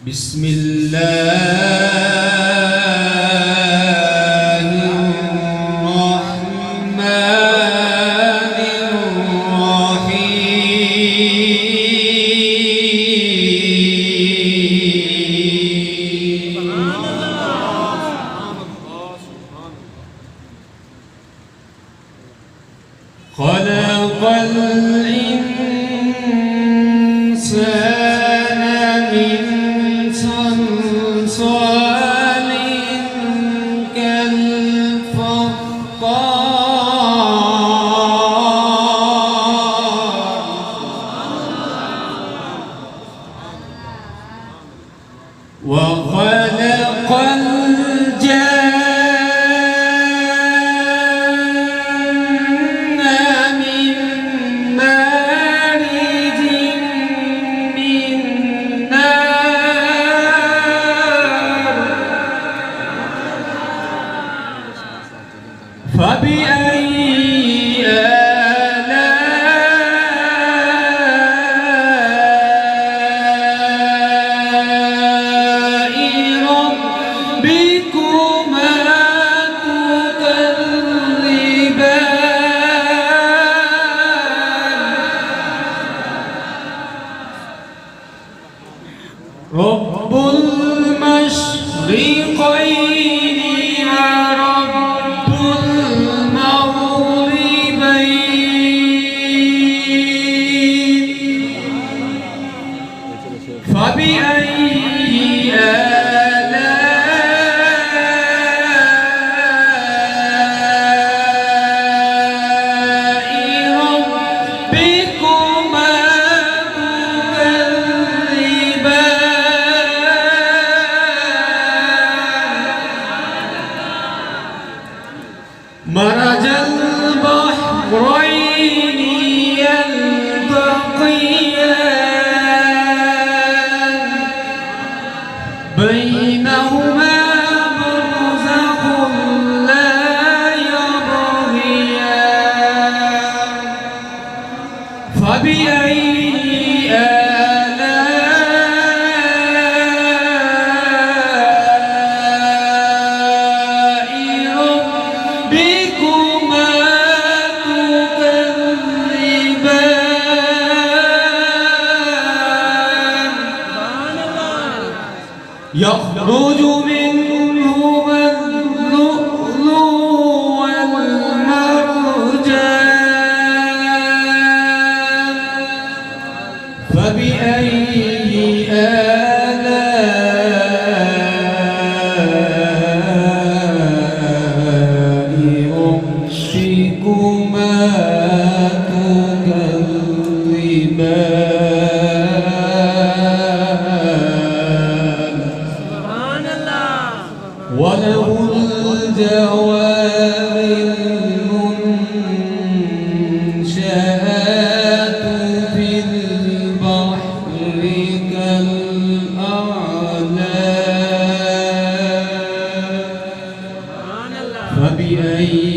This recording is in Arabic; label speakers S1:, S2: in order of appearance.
S1: بسم الله الرحمن الرحيم. خلق الإنسان من صلصال كالفخار وخلق الجن من مارج من نار فبأي آلاء ربكما تكذبان رب المشرقين ورب المغربين فبأي آلاء ربكما تكذبان مرج البحرين يلتقيان بينهما برزخ لا يبغيان فبأي آلاء ربكما تكذبان يخرج منهما اللؤلؤ والمرجان فبأي آلاء ربكما تكذبان وله الجوار المنشآت في البحر كالأعلام فبأي